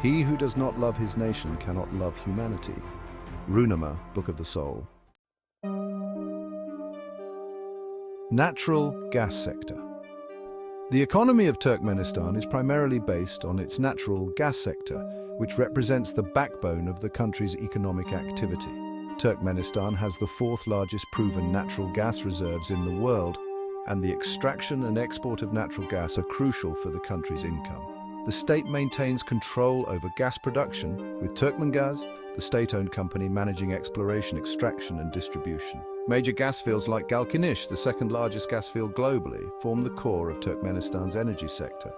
He who does not love his nation cannot love humanity. Runama, Book of the Soul. Natural gas sector. The economy of Turkmenistan is primarily based on its natural gas sector, which represents the backbone of the country's economic activity. Turkmenistan has the fourth largest proven natural gas reserves in the world, and the extraction and export of natural gas are crucial for the country's income. The state maintains control over gas production, with Turkmengaz, the state-owned company managing exploration, extraction and distribution. Major gas fields like Galkinish, the second largest gas field globally, form the core of Turkmenistan's energy sector.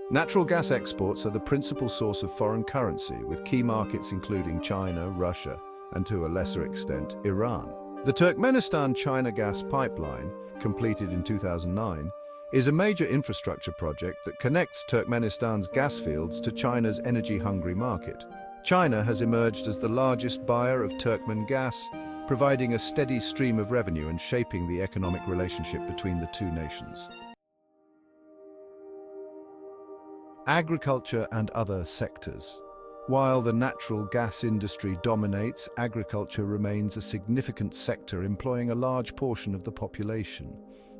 Natural gas exports are the principal source of foreign currency, with key markets including China, Russia, and to a lesser extent, Iran. The Turkmenistan-China gas pipeline, completed in 2009, is a major infrastructure project that connects Turkmenistan's gas fields to China's energy-hungry market. China has emerged as the largest buyer of Turkmen gas, providing a steady stream of revenue and shaping the economic relationship between the two nations. Agriculture and other sectors. While the natural gas industry dominates, agriculture remains a significant sector employing a large portion of the population.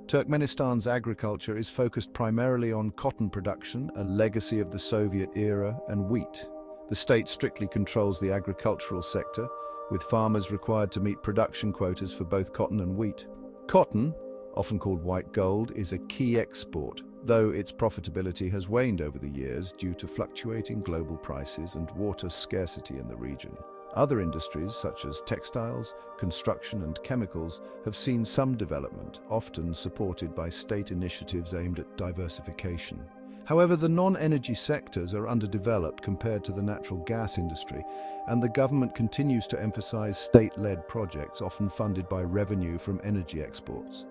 Turkmenistan's agriculture is focused primarily on cotton production, a legacy of the Soviet era, and wheat. The state strictly controls the agricultural sector, with farmers required to meet production quotas for both cotton and wheat. Cotton, often called white gold, is a key export, though its profitability has waned over the years due to fluctuating global prices and water scarcity in the region. Other industries, such as textiles, construction and chemicals, have seen some development, often supported by state initiatives aimed at diversification. However, the non-energy sectors are underdeveloped compared to the natural gas industry, and the government continues to emphasize state-led projects often funded by revenue from energy exports.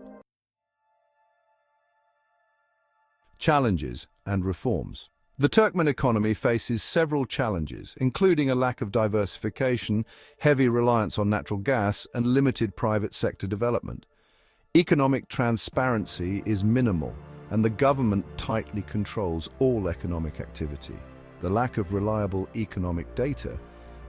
Challenges and reforms. The Turkmen economy faces several challenges, including a lack of diversification, heavy reliance on natural gas, and limited private sector development. Economic transparency is minimal, and the government tightly controls all economic activity. The lack of reliable economic data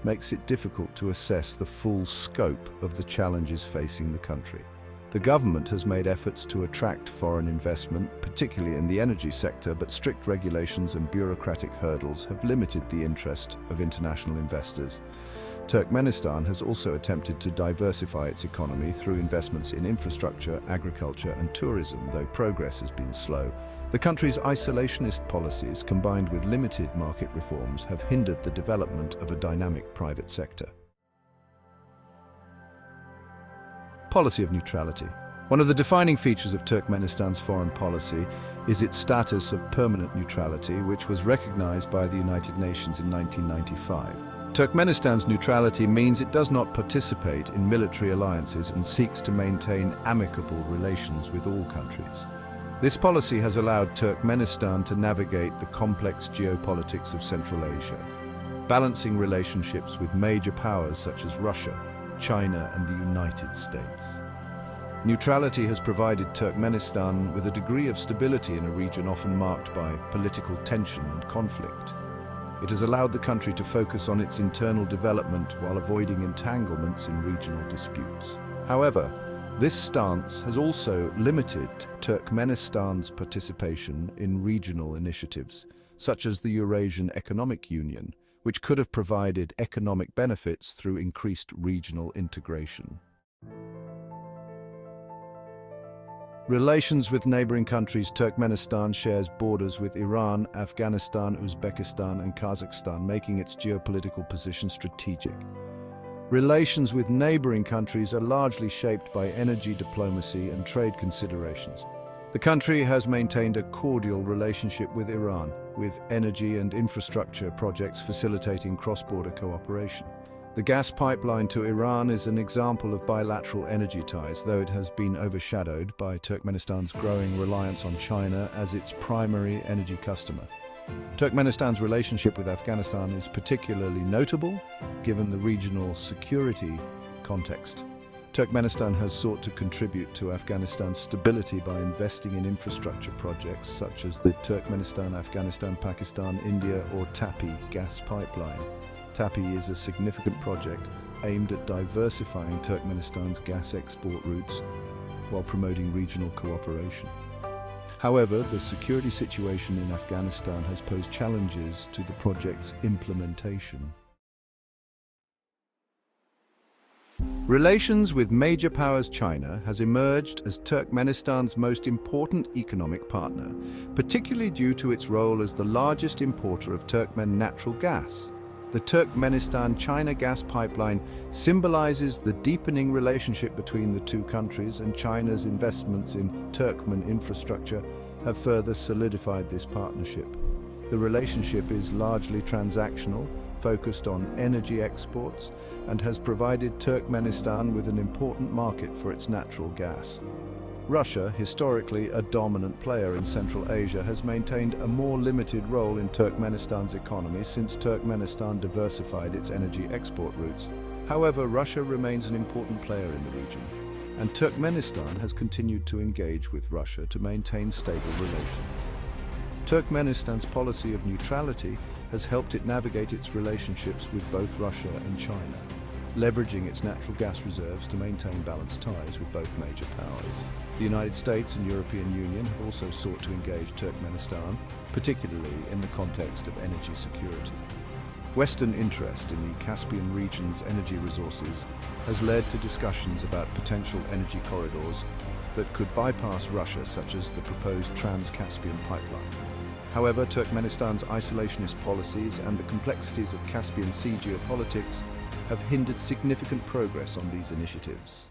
makes it difficult to assess the full scope of the challenges facing the country. The government has made efforts to attract foreign investment, particularly in the energy sector, but strict regulations and bureaucratic hurdles have limited the interest of international investors. Turkmenistan has also attempted to diversify its economy through investments in infrastructure, agriculture and tourism, though progress has been slow. The country's isolationist policies, combined with limited market reforms, have hindered the development of a dynamic private sector. Policy of neutrality. One of the defining features of Turkmenistan's foreign policy is its status of permanent neutrality, which was recognized by the United Nations in 1995. Turkmenistan's neutrality means it does not participate in military alliances and seeks to maintain amicable relations with all countries. This policy has allowed Turkmenistan to navigate the complex geopolitics of Central Asia, balancing relationships with major powers such as Russia, China and the United States. Neutrality has provided Turkmenistan with a degree of stability in a region often marked by political tension and conflict. It has allowed the country to focus on its internal development while avoiding entanglements in regional disputes. However, this stance has also limited Turkmenistan's participation in regional initiatives, such as the Eurasian Economic Union, which could have provided economic benefits through increased regional integration. Relations with neighboring countries. Turkmenistan shares borders with Iran, Afghanistan, Uzbekistan and Kazakhstan, making its geopolitical position strategic. Relations with neighboring countries are largely shaped by energy diplomacy and trade considerations. The country has maintained a cordial relationship with Iran, with energy and infrastructure projects facilitating cross-border cooperation. The gas pipeline to Iran is an example of bilateral energy ties, though it has been overshadowed by Turkmenistan's growing reliance on China as its primary energy customer. Turkmenistan's relationship with Afghanistan is particularly notable, given the regional security context. Turkmenistan has sought to contribute to Afghanistan's stability by investing in infrastructure projects such as the Turkmenistan-Afghanistan-Pakistan-India or TAPI gas pipeline. TAPI is a significant project aimed at diversifying Turkmenistan's gas export routes while promoting regional cooperation. However, the security situation in Afghanistan has posed challenges to the project's implementation. Relations with major powers China has emerged as Turkmenistan's most important economic partner, particularly due to its role as the largest importer of Turkmen natural gas. The Turkmenistan-China gas pipeline symbolizes the deepening relationship between the two countries, and China's investments in Turkmen infrastructure have further solidified this partnership. The relationship is largely transactional, focused on energy exports, and has provided Turkmenistan with an important market for its natural gas. Russia, historically a dominant player in Central Asia, has maintained a more limited role in Turkmenistan's economy since Turkmenistan diversified its energy export routes. However, Russia remains an important player in the region, and Turkmenistan has continued to engage with Russia to maintain stable relations. Turkmenistan's policy of neutrality has helped it navigate its relationships with both Russia and China, leveraging its natural gas reserves to maintain balanced ties with both major powers. The United States and European Union have also sought to engage Turkmenistan, particularly in the context of energy security. Western interest in the Caspian region's energy resources has led to discussions about potential energy corridors that could bypass Russia, such as the proposed Trans-Caspian pipeline. However, Turkmenistan's isolationist policies and the complexities of Caspian Sea geopolitics have hindered significant progress on these initiatives.